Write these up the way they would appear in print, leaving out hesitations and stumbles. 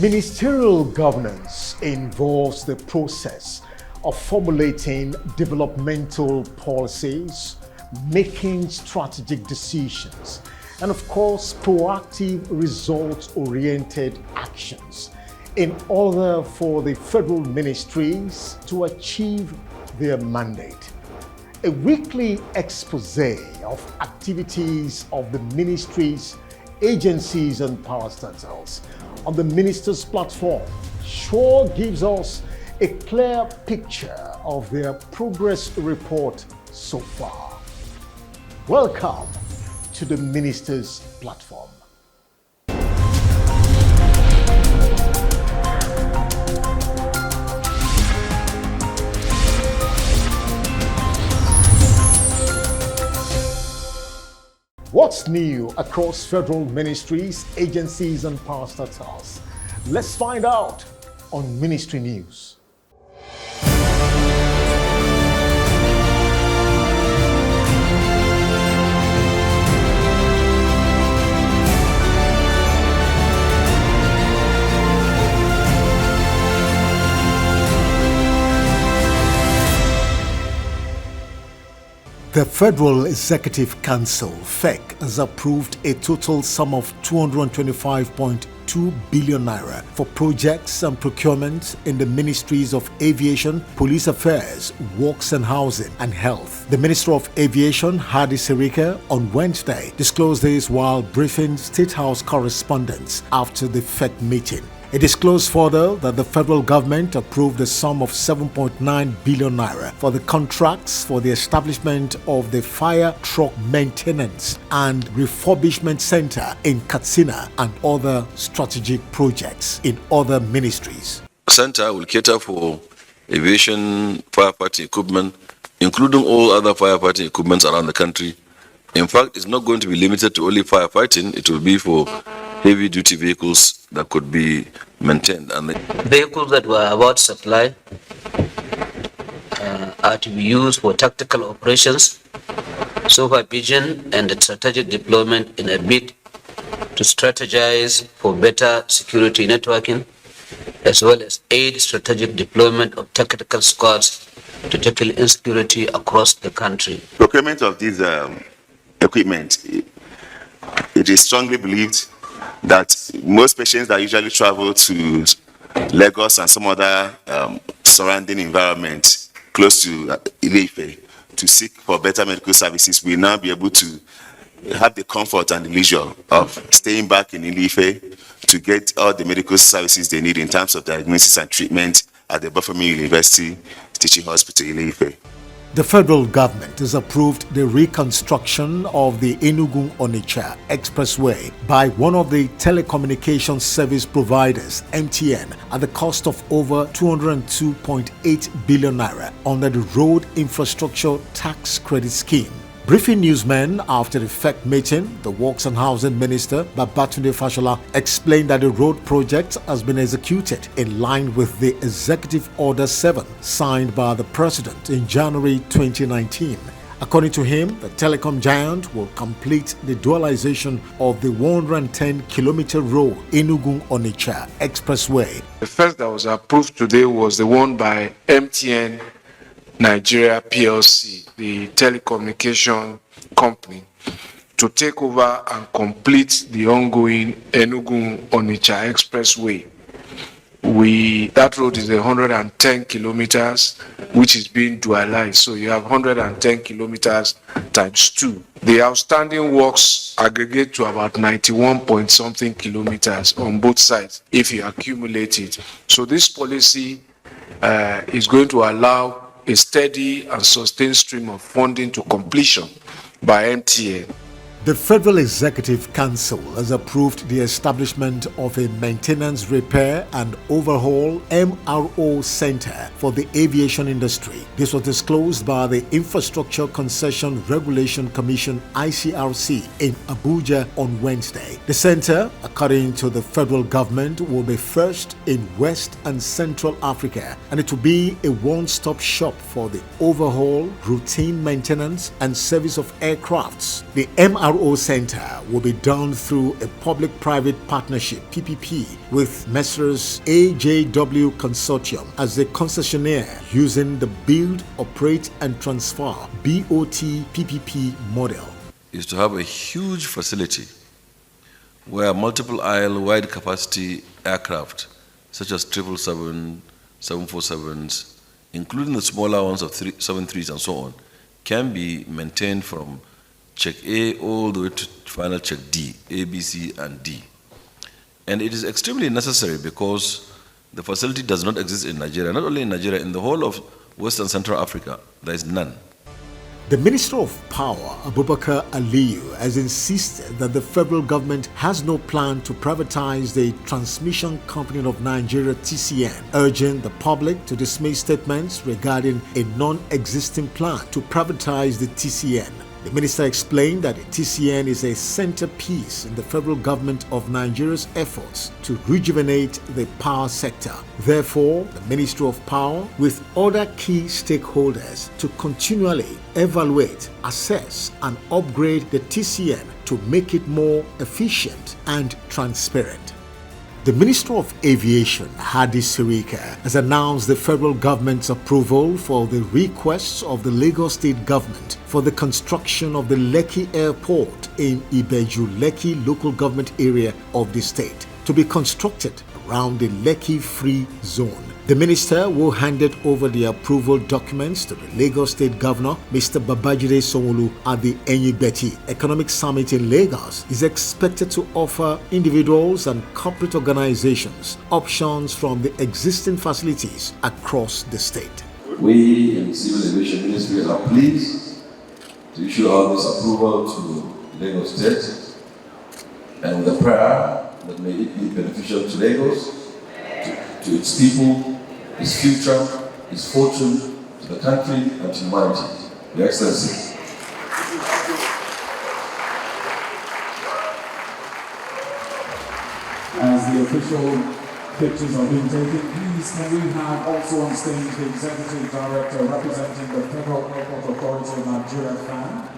Ministerial governance involves the process of formulating developmental policies, making strategic decisions, and of course, proactive results-oriented actions in order for the federal ministries to achieve their mandate. A weekly expose of activities of the ministries, agencies, and parastatals on the Minister's platform sure gives us a clear picture of their progress report so far. Welcome to the Minister's platform. What's new across federal ministries, agencies, and parastatals? Let's find out on Ministry News. The Federal Executive Council, FEC, has approved a total sum of 225.2 billion naira for projects and procurement in the ministries of Aviation, Police Affairs, Works and Housing, and Health. The Minister of Aviation, Hadi Sirika, on Wednesday disclosed this while briefing State House correspondents after the FEC meeting. It disclosed further that the federal government approved a sum of 7.9 billion naira for the contracts for the establishment of the Fire Truck Maintenance and Refurbishment Center in Katsina and other strategic projects in other ministries. The center will cater for aviation firefighting equipment, including all other firefighting equipment around the country. In fact, it's not going to be limited to only firefighting. It will be for heavy-duty vehicles that could be maintained. And the vehicles that were about to supply are to be used for tactical operations, supervision, and strategic deployment in a bid to strategize for better security networking, as well as aid strategic deployment of tactical squads to tackle insecurity across the country. Procurement of these equipment, it is strongly believed that most patients that usually travel to Lagos and some other surrounding environment close to Ile-Ife to seek for better medical services will now be able to have the comfort and the leisure of staying back in Ile-Ife to get all the medical services they need in terms of diagnosis and treatment at the Bafemi University Teaching Hospital Ile-Ife. The federal government has approved the reconstruction of the Enugu-Onitsha Expressway by one of the telecommunications service providers, MTN, at the cost of over 202.8 billion naira under the Road Infrastructure Tax Credit Scheme. Briefing newsmen after the FEC meeting, the Works and Housing Minister, Babatunde Fashola, explained that the road project has been executed in line with the Executive Order 7 signed by the President in January 2019. According to him, the telecom giant will complete the dualization of the 110-kilometer road Enugu-Onitsha Expressway. The first that was approved today was the one by MTN Nigeria PLC, the telecommunication company, to take over and complete the ongoing Enugu-Onitsha Expressway. That road is 110 kilometers, which is being dualized. So you have 110 kilometers times 2. The outstanding works aggregate to about 91 point something kilometers on both sides if you accumulate it. So this policy is going to allow a steady and sustained stream of funding to completion by MTN. The Federal Executive Council has approved the establishment of a Maintenance, Repair and Overhaul MRO Center for the aviation industry. This was disclosed by the Infrastructure Concession Regulation Commission (ICRC) in Abuja on Wednesday. The center, according to the federal government, will be first in West and Central Africa, and it will be a one-stop shop for the overhaul, routine maintenance and service of aircrafts. The MRO PRO Center will be done through a public-private partnership (PPP) with Messrs. AJW Consortium as the concessionaire using the Build, Operate and Transfer (BOT) PPP model. Is to have a huge facility where multiple aisle wide capacity aircraft such as 777, 747s, including the smaller ones of 73s and so on, can be maintained from check A all the way to final check D, A, B, C, and D. And it is extremely necessary because the facility does not exist in Nigeria. Not only in Nigeria, in the whole of West and Central Africa, there is none. The Minister of Power, Abubakar Aliyu, has insisted that the federal government has no plan to privatize the Transmission Company of Nigeria (TCN), urging the public to dismiss statements regarding a non-existing plan to privatize the TCN. The minister explained that the TCN is a centerpiece in the federal government of Nigeria's efforts to rejuvenate the power sector. Therefore, the Ministry of Power, with other key stakeholders, to continually evaluate, assess, and upgrade the TCN to make it more efficient and transparent. The Minister of Aviation, Hadi Sirika, has announced the federal government's approval for the requests of the Lagos State government for the construction of the Lekki Airport in Ibeju-Lekki local government area of the state to be constructed around the Lekki Free Zone. The minister, who handed over the approval documents to the Lagos State Governor, Mr. Babajide Sanwo-Olu, at the Enyigbeti Economic Summit in Lagos, is expected to offer individuals and corporate organizations options from the existing facilities across the state. We in the Civil Aviation Ministry are pleased to issue out this approval to Lagos State, and with a prayer that may it be beneficial to Lagos, to its people, its future, its fortune, to the country and to humanity. Your Excellency. As the official pictures are being taken, please can we have also on stage the Executive Director representing the Federal Airport Authority of Nigeria, FAN.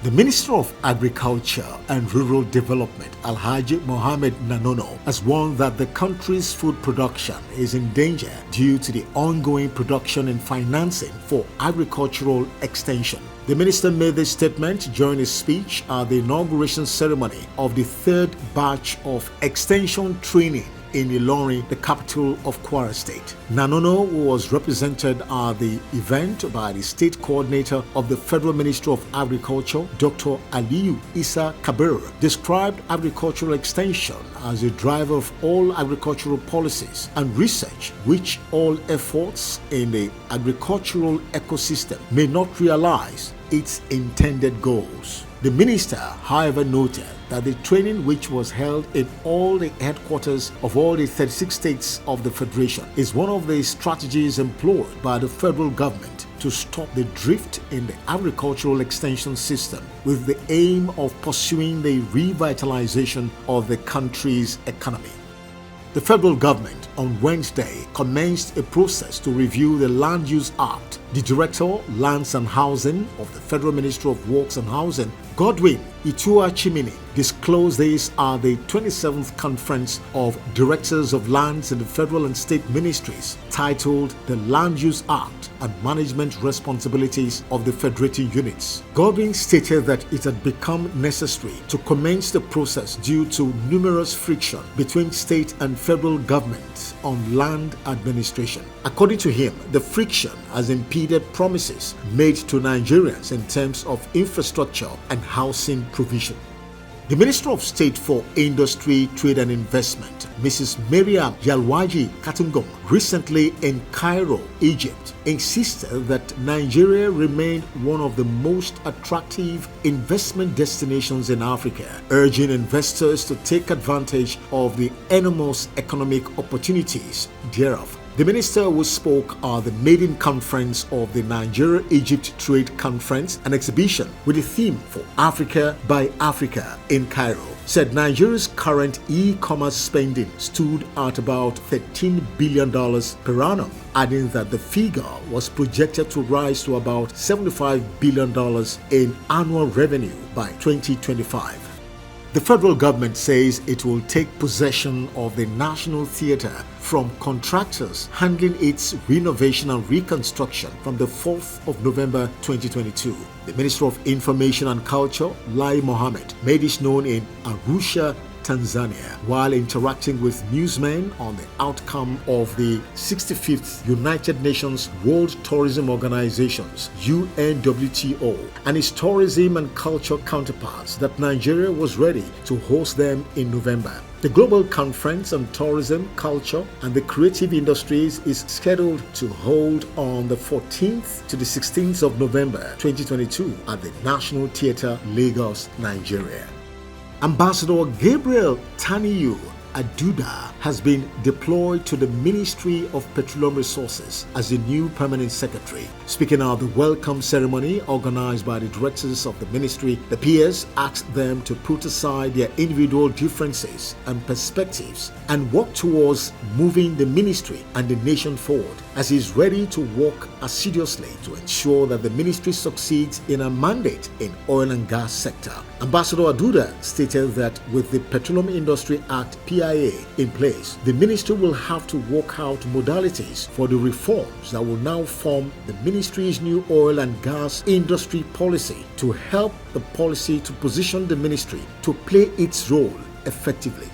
The Minister of Agriculture and Rural Development, Alhaji Mohammed Nanono, has warned that the country's food production is in danger due to the ongoing production and financing for agricultural extension. The minister made this statement during his speech at the inauguration ceremony of the third batch of extension training in Ilorin, the capital of Kwara State. Nanono, who was represented at the event by the State Coordinator of the Federal Ministry of Agriculture, Dr. Aliyu Isa Kabir, described agricultural extension as a driver of all agricultural policies and research, which all efforts in the agricultural ecosystem may not realize its intended goals. The minister, however, noted that the training, which was held in all the headquarters of all the 36 states of the Federation, is one of the strategies employed by the federal government to stop the drift in the agricultural extension system, with the aim of pursuing the revitalization of the country's economy. The federal government on Wednesday commenced a process to review the Land Use Act. The Director, Lands and Housing of the Federal Ministry of Works and Housing, Godwin Itua Chimini, disclosed this at the 27th Conference of Directors of Lands in the Federal and State Ministries, titled The Land Use Act and Management Responsibilities of the Federating Units. Godwin stated that it had become necessary to commence the process due to numerous friction between state and federal governments on land administration. According to him, the friction has impeded promises made to Nigerians in terms of infrastructure and housing provision. The Minister of State for Industry, Trade and Investment, Mrs. Miriam Yalwaji Katungum, recently in Cairo, Egypt, insisted that Nigeria remained one of the most attractive investment destinations in Africa, urging investors to take advantage of the enormous economic opportunities thereof. The minister, who spoke at the maiden conference of the Nigeria-Egypt Trade Conference and Exhibition with the theme for Africa by Africa in Cairo, said Nigeria's current e-commerce spending stood at about $13 billion per annum, adding that the figure was projected to rise to about $75 billion in annual revenue by 2025. The federal government says it will take possession of the National Theatre from contractors handling its renovation and reconstruction from the 4th of November 2022. The Minister of Information and Culture, Lai Mohammed, made this known in Arusha, Tanzania, while interacting with newsmen on the outcome of the 65th United Nations World Tourism Organization's UNWTO and its tourism and culture counterparts that Nigeria was ready to host them in November. The Global Conference on Tourism, Culture and the Creative Industries is scheduled to hold on the 14th to the 16th of November 2022 at the National Theatre, Lagos, Nigeria. Ambassador Gabriel Taniyu Aduda has been deployed to the Ministry of Petroleum Resources as the new permanent secretary. Speaking at the welcome ceremony organized by the directors of the ministry, the PS asked them to put aside their individual differences and perspectives and work towards moving the ministry and the nation forward, as he is ready to work assiduously to ensure that the ministry succeeds in a mandate in oil and gas sector. Ambassador Aduda stated that with the Petroleum Industry Act PIA in place, the ministry will have to work out modalities for the reforms that will now form the ministry's new oil and gas industry policy to help the policy to position the ministry to play its role effectively.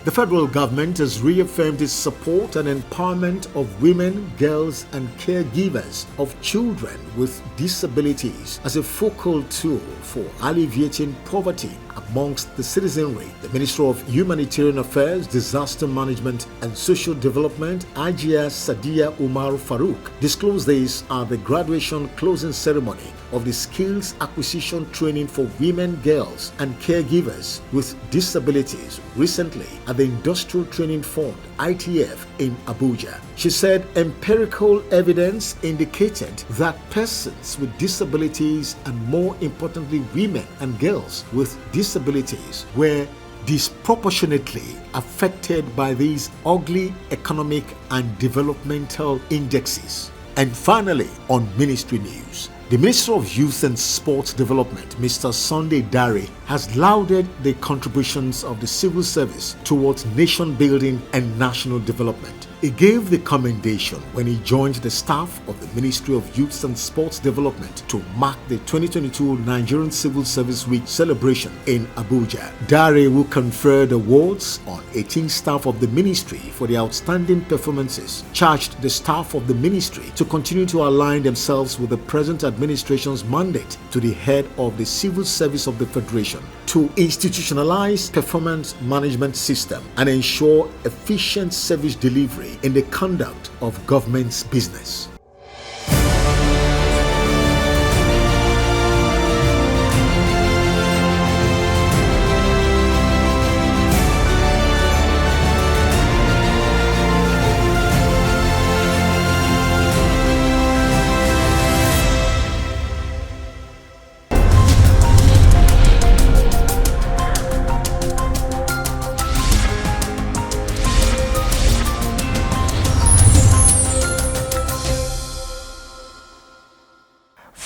The federal government has reaffirmed its support and empowerment of women, girls, and caregivers of children with disabilities as a focal tool for alleviating poverty amongst the citizenry. The Minister of Humanitarian Affairs, Disaster Management and Social Development, Ajia Sadia Umar Farouk, disclosed this at the graduation closing ceremony of the Skills Acquisition Training for Women, Girls, and Caregivers with Disabilities recently at the Industrial Training Fund, ITF, in Abuja. She said empirical evidence indicated that persons with disabilities, and more importantly women and girls with disabilities, were disproportionately affected by these ugly economic and developmental indexes. And finally, on ministry news, the Minister of Youth and Sports Development, Mr. Sunday Dare, has lauded the contributions of the civil service towards nation building and national development. He gave the commendation when he joined the staff of the Ministry of Youth and Sports Development to mark the 2022 Nigerian Civil Service Week celebration in Abuja. Dare will confer the awards on 18 staff of the ministry for their outstanding performances, charged the staff of the ministry to continue to align themselves with the present administration's mandate to the head of the Civil Service of the Federation to institutionalize performance management system and ensure efficient service delivery in the conduct of government's business.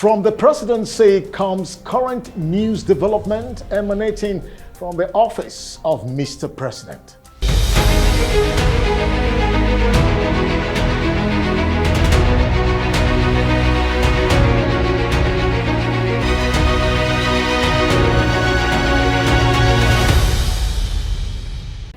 From the presidency comes current news development emanating from the office of Mr. President.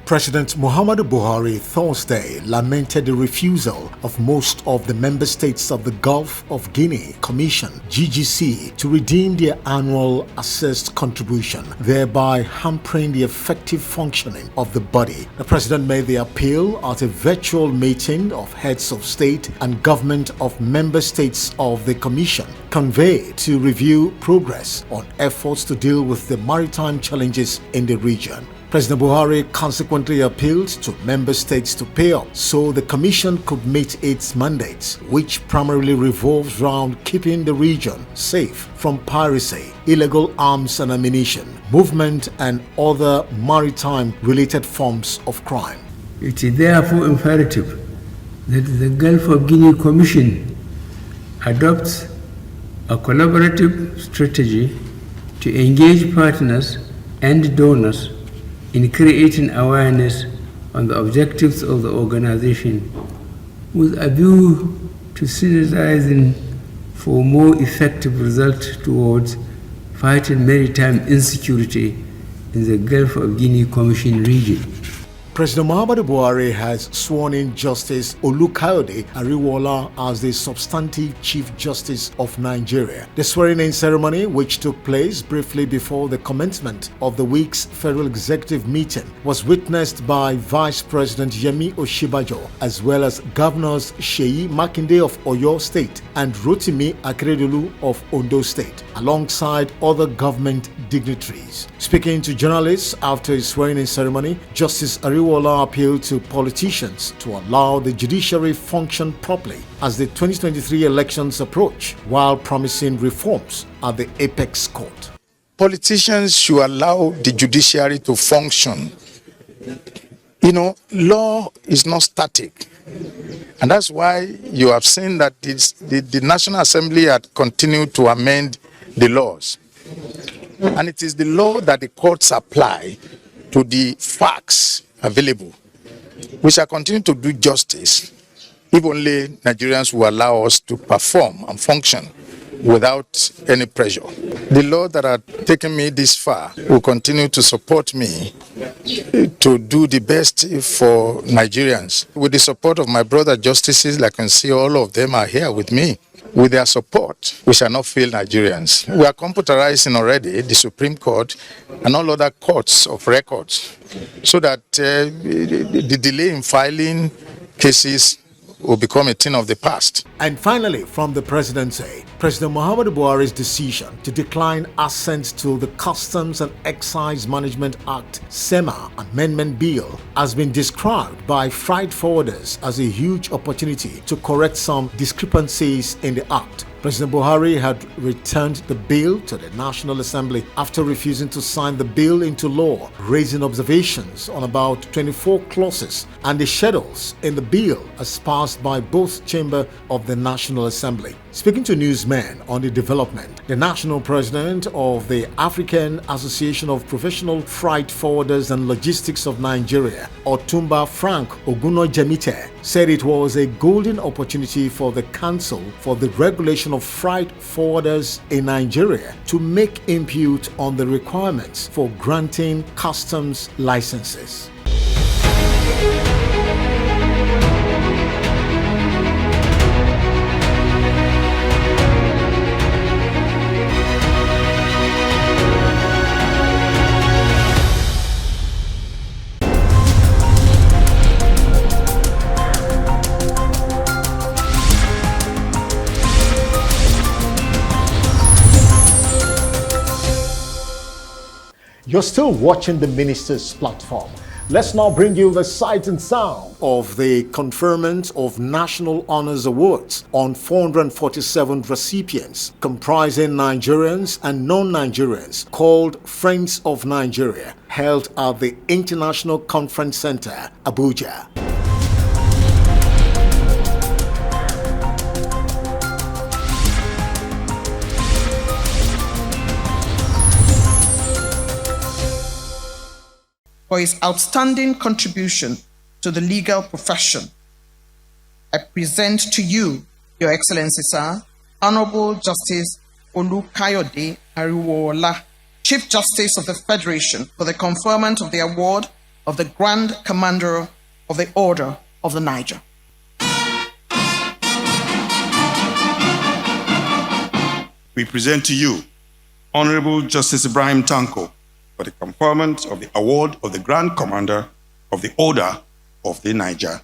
President Muhammadu Buhari Thursday lamented the refusal of most of the member states of the Gulf of Guinea Commission (GGC) to redeem their annual assessed contribution, thereby hampering the effective functioning of the body. The president made the appeal at a virtual meeting of heads of state and government of member states of the commission, convened to review progress on efforts to deal with the maritime challenges in the region. President Buhari consequently appealed to member states to pay up so the commission could meet its mandates, which primarily revolves around keeping the region safe from piracy, illegal arms and ammunition, movement and other maritime-related forms of crime. It is therefore imperative that the Gulf of Guinea Commission adopts a collaborative strategy to engage partners and donors in creating awareness on the objectives of the organization with a view to synergizing for more effective results towards fighting maritime insecurity in the Gulf of Guinea Commission region. President Muhammadu Buhari has sworn in Justice Olukayode Ariwola as the substantive Chief Justice of Nigeria. The swearing-in ceremony, which took place briefly before the commencement of the week's Federal Executive meeting, was witnessed by Vice President Yemi Oshibajo, as well as Governors Seyi Makinde of Oyo State and Rotimi Akeredolu of Ondo State, alongside other government dignitaries. Speaking to journalists after his swearing-in ceremony, Justice Ariwola appealed to politicians to allow the judiciary function properly as the 2023 elections approach, while promising reforms at the apex court. Politicians should allow the judiciary to function. You know, law is not static. And that's why you have seen that the National Assembly had continued to amend the laws. And it is the law that the courts apply to the facts available. We shall continue to do justice if only Nigerians will allow us to perform and function without any pressure. The law that had taken me this far will continue to support me to do the best for Nigerians. With the support of my brother justices, I can see all of them are here with me. With their support, we shall not fail Nigerians. We are computerizing already the Supreme Court and all other courts of records so that the delay in filing cases will become a thing of the past. And finally, from the presidency, President Muhammadu Buhari's decision to decline assent to the Customs and Excise Management Act (SEMA) Amendment Bill has been described by freight forwarders as a huge opportunity to correct some discrepancies in the act. President Buhari had returned the bill to the National Assembly after refusing to sign the bill into law, raising observations on about 24 clauses and the schedules in the bill as passed by both chambers of the National Assembly. Speaking to newsmen on the development, the national president of the African Association of Professional Freight Forwarders and Logistics of Nigeria, Otumba Frank Ogunojemite, said it was a golden opportunity for the Council for the Regulation of Freight Forwarders in Nigeria to make input on the requirements for granting customs licenses. You're still watching the Minister's Platform. Let's now bring you the sight and sound of the conferment of National Honors Awards on 447 recipients, comprising Nigerians and non-Nigerians, called Friends of Nigeria, held at the International Conference Center, Abuja. For his outstanding contribution to the legal profession, I present to you, Your Excellency, Sir, Honorable Justice Olukayode Ariwola, Chief Justice of the Federation, for the conferment of the award of the Grand Commander of the Order of the Niger. We present to you Honorable Justice Ibrahim Tanko, for the conferment of the award of the Grand Commander of the Order of the Niger.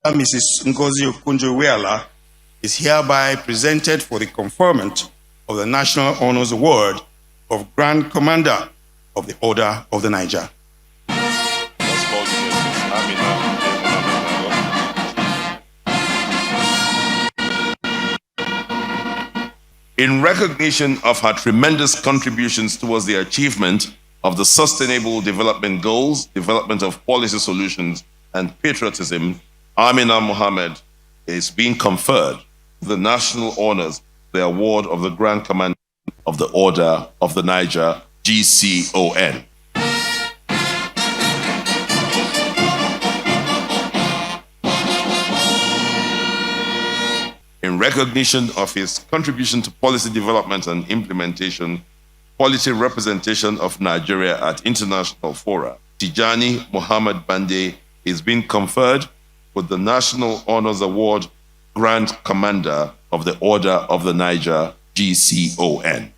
Mrs. Ngozi Okonjo-Iweala, is hereby presented for the conferment of the National Honors Award of Grand Commander of the Order of the Niger. In recognition of her tremendous contributions towards the achievement of the Sustainable Development Goals, development of policy solutions, and patriotism, Amina Mohammed is being conferred the national honors, the award of the Grand Commander of the Order of the Niger, GCON. In recognition of his contribution to policy development and implementation, quality representation of Nigeria at international fora, Tijani Muhammad Bande is being conferred with the National Honors Award Grand Commander of the Order of the Niger, GCON.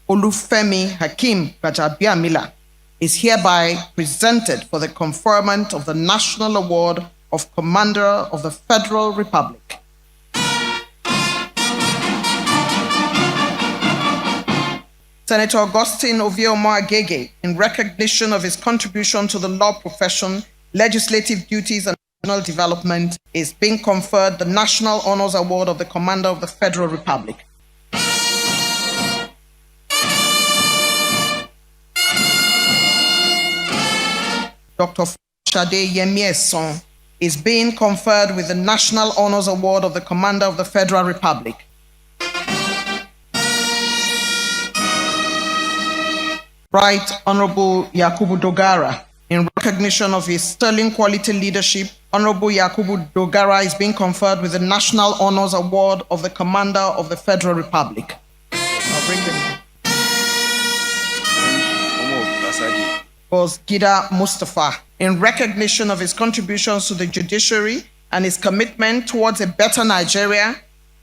Olufemi Hakim Gbajabiamila is hereby presented for the conferment of the National Award of Commander of the Federal Republic. Senator Augustine Ovieomo Agege, in recognition of his contribution to the law profession, legislative duties, and national development, is being conferred the National Honors Award of the Commander of the Federal Republic. Dr. Shade Yemieson is being conferred with the National Honors Award of the Commander of the Federal Republic. Right Honorable Yakubu Dogara, in recognition of his sterling quality leadership, Honorable Yakubu Dogara is being conferred with the National Honors Award of the Commander of the Federal Republic. I'll bring them. Was Gida Mustafa, in recognition of his contributions to the judiciary and his commitment towards a better Nigeria,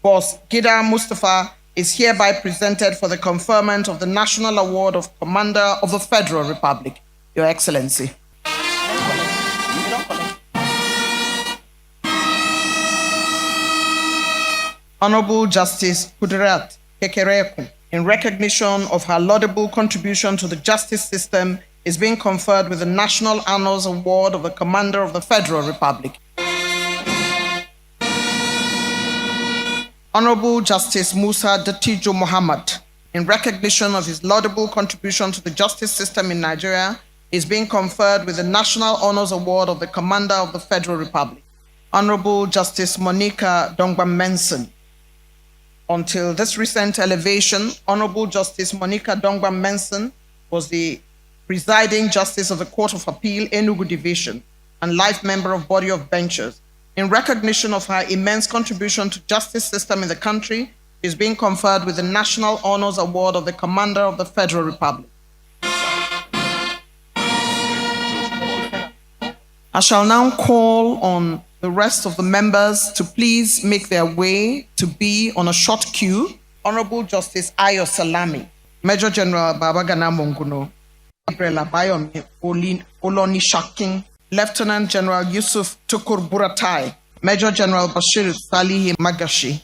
Boss Gida Mustafa is hereby presented for the conferment of the National Award of Commander of the Federal Republic, Your Excellency. Honorable Justice Kudirat Kekereku, in recognition of her laudable contribution to the justice system, is being conferred with the National Honors Award of the Commander of the Federal Republic. Honorable Justice Musa Datijo Muhammad, in recognition of his laudable contribution to the justice system in Nigeria, is being conferred with the National Honors Award of the Commander of the Federal Republic. Honorable Justice Monica Dongba-Menson. Until this recent elevation, Honorable Justice Monica Dongba-Menson was the presiding justice of the Court of Appeal, Enugu Division, and life member of Body of Benchers. In recognition of her immense contribution to justice system in the country, she is being conferred with the National Honors Award of the Commander of the Federal Republic. I shall now call on the rest of the members to please make their way to be on a short queue. Honorable Justice Ayo Salami, Major General Babagana Monguno, Gabriel Abayomi Oloni Shakin, Lieutenant General Yusuf Tukur Buratai, Major General Bashir Salihi Magashi.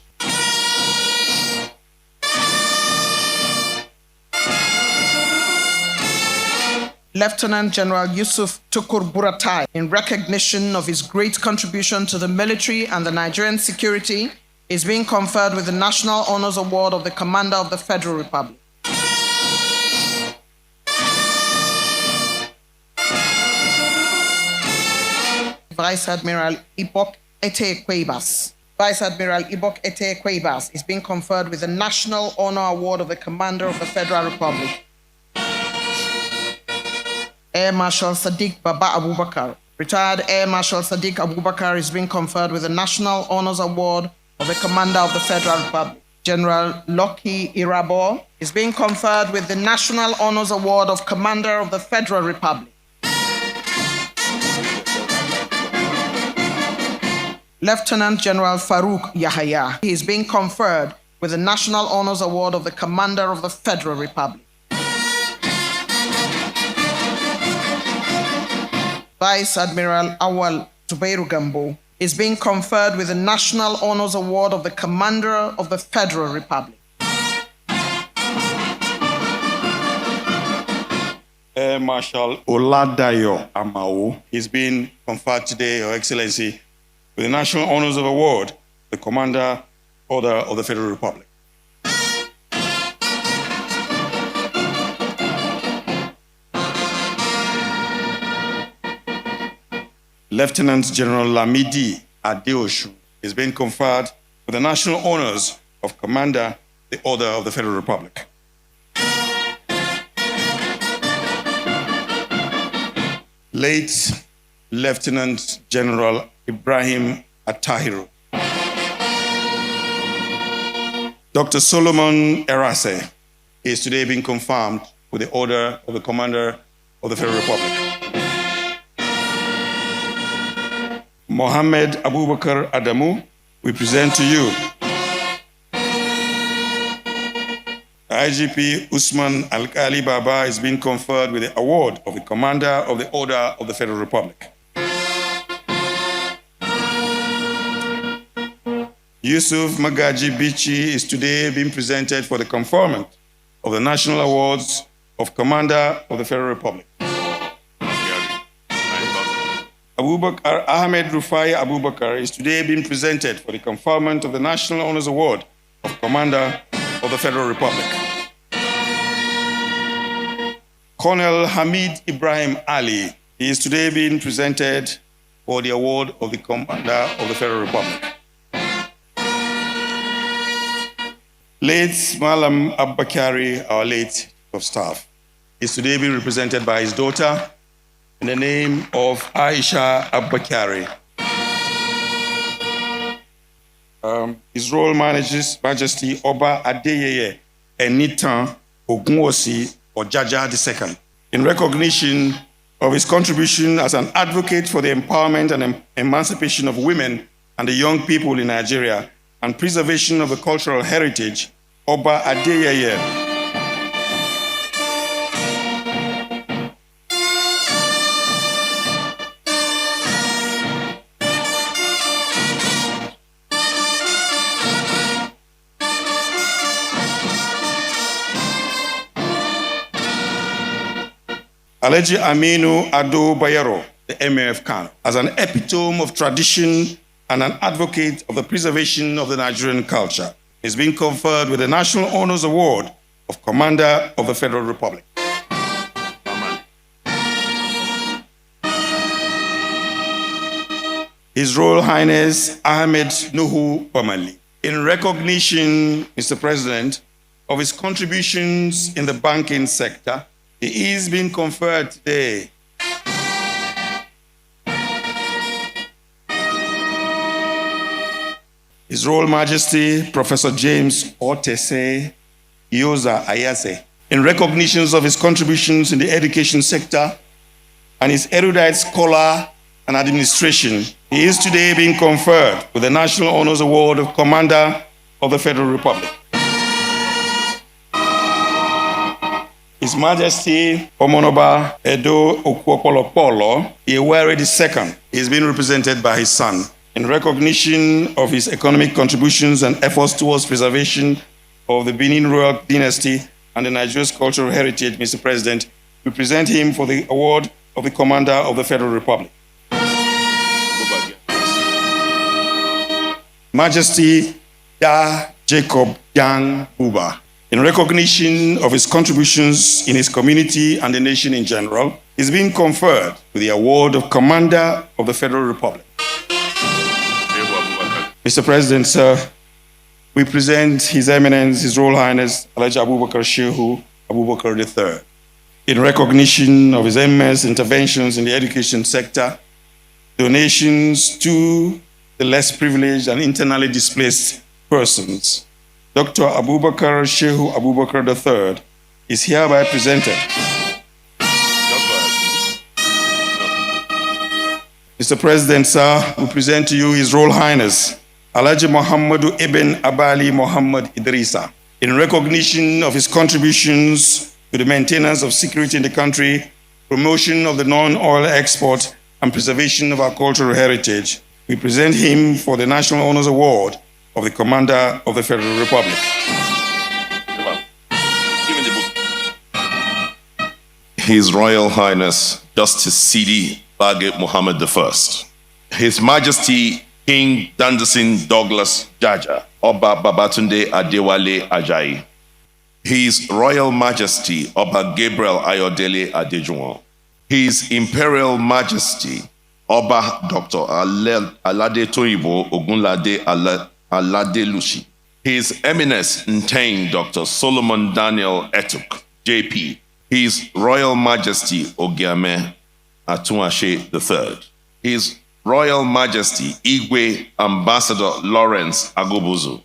Lieutenant General Yusuf Tukur Buratai, in recognition of his great contribution to the military and the Nigerian security, is being conferred with the National Honors Award of the Commander of the Federal Republic. Vice Admiral Ibok Ete Kwebas. Vice Admiral Ibok Ete Kwebas is being conferred with the National Honor Award of the Commander of the Federal Republic. Air Marshal Sadiq Baba Abubakar. Retired Air Marshal Sadiq Abubakar is being conferred with the National Honors Award of the Commander of the Federal Republic. General Loki Irabo is being conferred with the National Honors Award of Commander of the Federal Republic. Lieutenant General Farouk Yahaya is being conferred with the National Honors Award of the Commander of the Federal Republic. Vice Admiral Awal Zubairu Gambo, is being conferred with the National Honors Award of the Commander of the Federal Republic. Air Marshal Oladayo Amao is being conferred today, Your Excellency, with the National Honors of Award, the Commander Order of the Federal Republic. Lieutenant General Lamidi Adeoshu is being conferred with the National Honors of Commander, the Order of the Federal Republic. Late Lieutenant General Ibrahim Atahiru. Dr. Solomon Erase is today being confirmed with the Order of the Commander of the Federal Republic. Mohammed Abubakar Adamu, we present to you IGP Usman Alkali Baba is being conferred with the award of the Commander of the Order of the Federal Republic. Yusuf Magaji Bichi is today being presented for the conferment of the National Awards of Commander of the Federal Republic. Abubakar Ahmed Rufai Abubakar is today being presented for the conferment of the National Honors Award of Commander of the Federal Republic. Colonel Hamid Ibrahim Ali is today being presented for the award of the Commander of the Federal Republic. Late Malam Abbakari, our late Chief of Staff, is today being represented by his daughter in the name of Aisha Abbakari. His Royal Majesty Oba Adeyeye Enitan Ogunwosi Ojaja II, in recognition of his contribution as an advocate for the empowerment and emancipation of women and the young people in Nigeria and preservation of the cultural heritage, Oba Adeyeye Alhaji Aminu Ado Bayero, the Emir of Kano, as an epitome of tradition and an advocate of the preservation of the Nigerian culture, is being conferred with the National Honors Award of Commander of the Federal Republic. His Royal Highness Ahmed Nuhu Bamali, in recognition, Mr. President, of his contributions in the banking sector, he is being conferred today His Royal Majesty Professor James Otese Ioza Ayase, in recognitions of his contributions in the education sector and his erudite scholar and administration, he is today being conferred with the National Honors Award of Commander of the Federal Republic. His Majesty Omonoba Edo Okuopolopolo Iwere II is being represented by his son in recognition of his economic contributions and efforts towards preservation of the Benin Royal dynasty and the Nigeria's cultural heritage. Mr. President, we present him for the award of the Commander of the Federal Republic. Majesty Da Jacob Yang Buba, in recognition of his contributions in his community and the nation in general, is being conferred with the award of Commander of the Federal Republic. Mr. President, sir, we present His Eminence, His Royal Highness, Alhaji Abubakar Shehu Abubakar III, in recognition of his immense interventions in the education sector, donations to the less privileged and internally displaced persons. Dr. Abubakar Shehu Abubakar III is hereby presented. Mr. President, sir, we present to you His Royal Highness, Alhaji Muhammadu Ibn Abali Muhammad Idrisa, in recognition of his contributions to the maintenance of security in the country, promotion of the non-oil export, and preservation of our cultural heritage, we present him for the National Honors Award of the Commander of the Federal Republic. His Royal Highness Justice Sidi Bagé Mohammed I, His Majesty King Dandasin Douglas Jaja, Oba Babatunde Adewale Ajayi, His Royal Majesty Oba Gabriel Ayodele Adejuwon, His Imperial Majesty Oba Dr. Alade Toyibo Ogunlade Alade Lushi, His Eminence Ntain Dr. Solomon Daniel Etuk, JP, His Royal Majesty Ogiame Atunashe III, His Royal Majesty Igwe Ambassador Lawrence Agobuzu,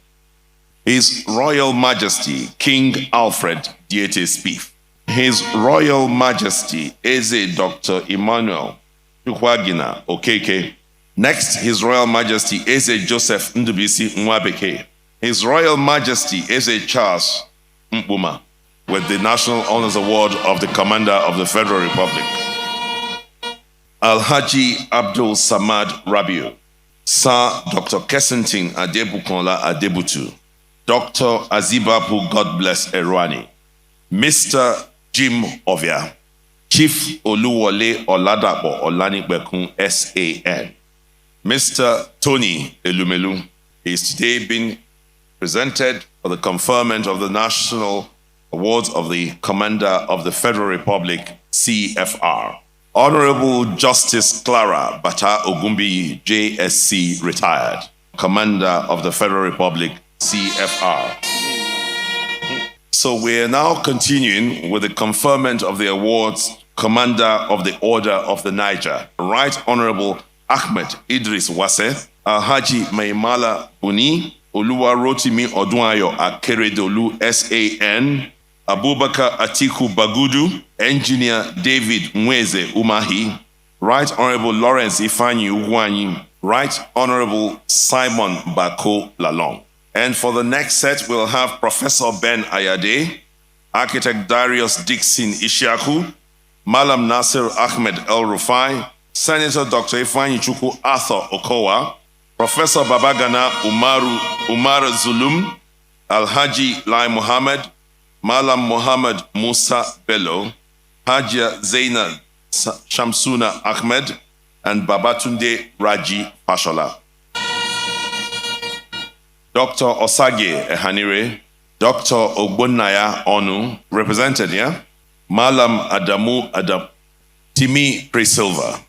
His Royal Majesty King Alfred Diete Spieth, His Royal Majesty Eze Dr. Emmanuel Chukwagina Okeke, next His Royal Majesty Eze Joseph Ndubisi Nwabeke, His Royal Majesty Eze Charles Mpuma, with the National Honors Award of the Commander of the Federal Republic. Alhaji Abdul Samad Rabiu, Sir Dr. Kessington Adebukola Adebutu, Dr. Azibabu God Bless Erwani, Mr. Jim Ovia, Chief Oluwole Oladapo Olanipekun SAN, Mr. Tony Elumelu is today being presented for the conferment of the National Awards of the Commander of the Federal Republic, CFR. Honorable Justice Clara Bata Ogumbi, JSC, retired, Commander of the Federal Republic, CFR. So we are now continuing with the conferment of the awards, Commander of the Order of the Niger, Right Honorable Ahmed Idris Wase, Alhaji Maimala Buni, Oluwa Rotimi Odunayo Akeredolu SAN, Abubakar Atiku Bagudu, Engineer David Mweze Umahi, Right Honorable Lawrence Ifanyi Ugwanyi, Right Honorable Simon Bako Lalong. And for the next set, we'll have Professor Ben Ayade, Architect Darius Dixon Ishaku, Malam Nasir Ahmed El Rufai, Senator Dr. Ifanyi Chukwu Arthur Okowa, Professor Babagana Umar Zulum, Alhaji Lai Muhammad, Malam Muhammad Musa Bello, Hajia Zainab Shamsuna Ahmed, and Babatunde Raji Fashola. Dr. Osage Ehanire, Dr. Ogbonnaya Onu, represented here, Malam Adamu Adam, Timi Presilva,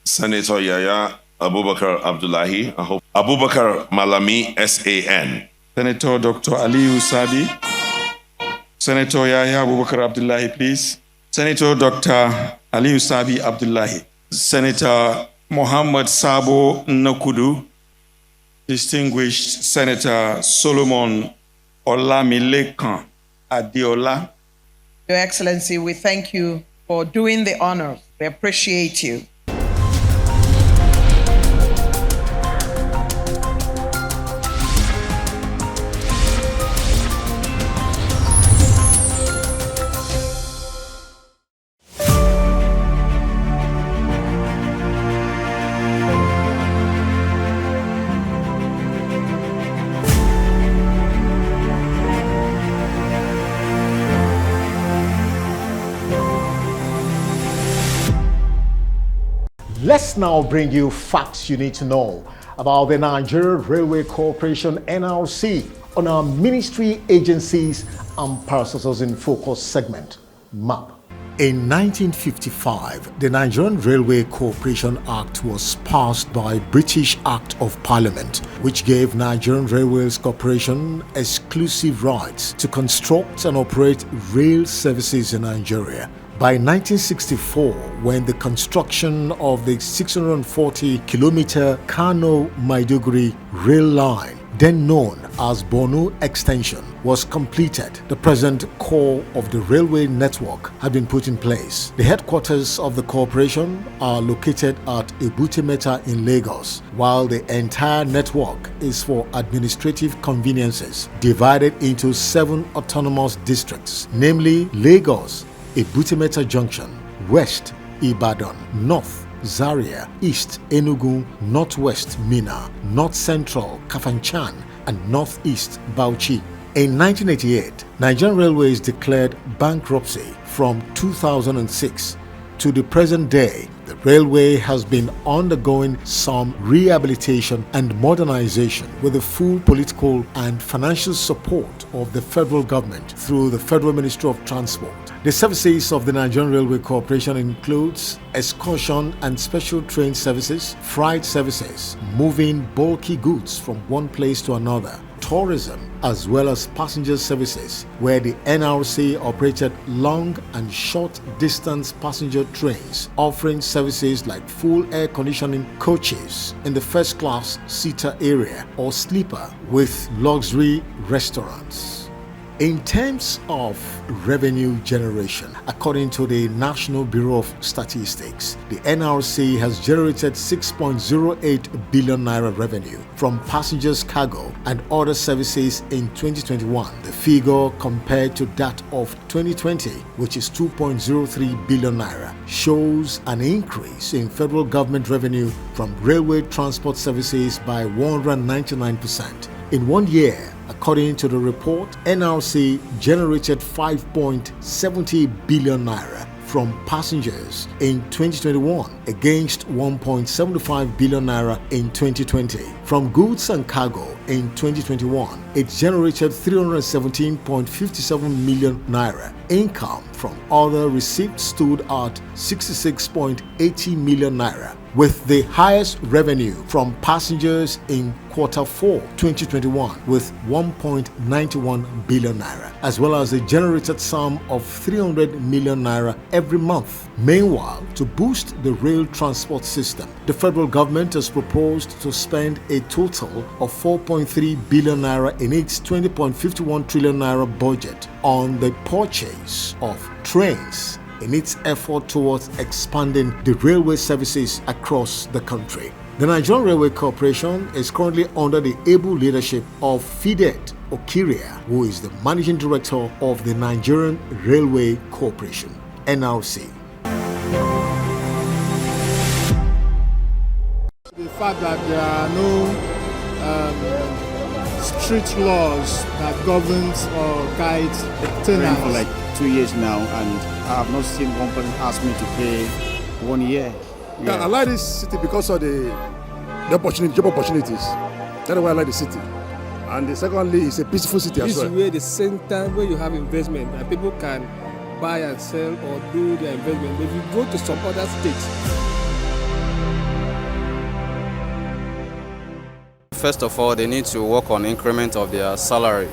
Senator Yaya Abubakar Abdullahi, Abubakar Malami SAN, Senator Dr. Aliyu Sabi, Senator Yahya Abubakar Abdullahi, please. Senator Dr. Aliyu Sabi Abdullahi. Senator Muhammad Sabo Nokudu. Distinguished Senator Solomon Olamilekan Adeola. Your Excellency, we thank you for doing the honors. We appreciate you. Let's now bring you facts you need to know about the Nigeria Railway Corporation NRC on our ministry, agencies, and persons in focus segment, MAP. In 1955, the Nigerian Railway Corporation Act was passed by British Act of Parliament, which gave Nigerian Railways Corporation exclusive rights to construct and operate rail services in Nigeria. By 1964, when the construction of the 640-kilometer Kano-Maiduguri rail line, then known as Borno Extension, was completed, the present core of the railway network had been put in place. The headquarters of the corporation are located at Ebute-Metta in Lagos, while the entire network is for administrative conveniences, divided into 7 autonomous districts, namely Lagos, Ebute-Metta Junction, West, Ibadan, North, Zaria, East Enugu, Northwest Minna, North Central Kafanchan, and Northeast Bauchi. In 1988, Nigerian Railways declared bankruptcy. From 2006 to the present day, the railway has been undergoing some rehabilitation and modernization with the full political and financial support of the federal government through the Federal Ministry of Transport. The services of the Nigerian Railway Corporation includes excursion and special train services, freight services, moving bulky goods from one place to another, tourism, as well as passenger services, where the NRC operated long and short distance passenger trains, offering services like full air conditioning coaches in the first class seater area or sleeper with luxury restaurants. In terms of revenue generation, according to the National Bureau of Statistics, the NRC has generated 6.08 billion naira revenue from passengers cargo and other services in 2021. The figure compared to that of 2020, which is 2.03 billion naira, shows an increase in federal government revenue from railway transport services by 199%. In 1 year, according to the report, NRC generated 5.70 billion naira from passengers in 2021 against 1.75 billion naira in 2020. From goods and cargo in 2021, it generated 317.57 million naira. Income from other receipts stood at 66.80 million naira, with the highest revenue from passengers in Q4 2021 with 1.91 billion naira, as well as a generated sum of 300 million naira every month. Meanwhile, to boost the rail transport system, the federal government has proposed to spend a total of 4.3 billion naira in its 20.51 trillion naira budget on the purchase of trains in its effort towards expanding the railway services across the country. The Nigerian Railway Corporation is currently under the able leadership of Fidet Okiria, who is the Managing Director of the Nigerian Railway Corporation, NRC. The fact that there are no strict laws that governs or guides tenants. For like 2 years now, and I have not seen one person ask me to pay 1 year. Yeah, I like this city because of the opportunity, job opportunities. That's why I like the city. And secondly, it's a peaceful city as well. This is where the center where you have investment and people can buy and sell or do their investment. But if you go to some other states. First of all, they need to work on increment of their salary,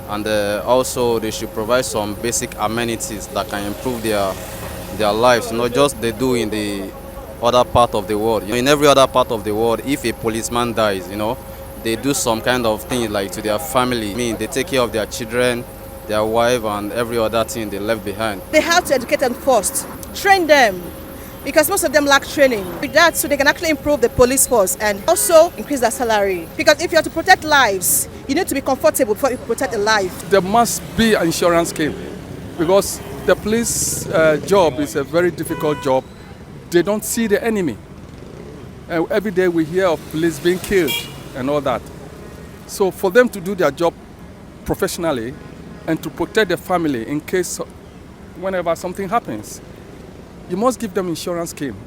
and also they should provide some basic amenities that can improve their lives, not just they do in the other part of the world. In every other part of the world, if a policeman dies, they do some kind of thing like to their family. I mean, they take care of their children, their wife, and every other thing they left behind. They have to educate them first, train them, because most of them lack training. With that, so they can actually improve the police force and also increase their salary. Because if you have to protect lives, you need to be comfortable before you protect a life. There must be an insurance scheme, because the police job is a very difficult job. They don't see the enemy. Every day we hear of police being killed and all that. So for them to do their job professionally and to protect their family in case whenever something happens, you must give them insurance scheme.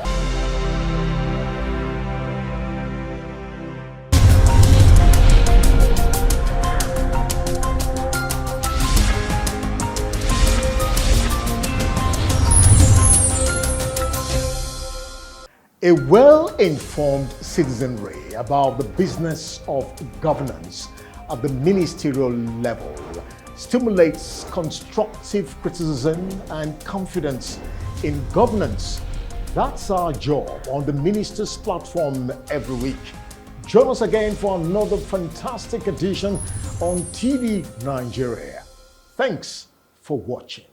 A well-informed citizenry about the business of governance at the ministerial level stimulates constructive criticism and confidence in governance. That's our job on the Minister's platform every week. Join us again for another fantastic edition on TV Nigeria. Thanks for watching.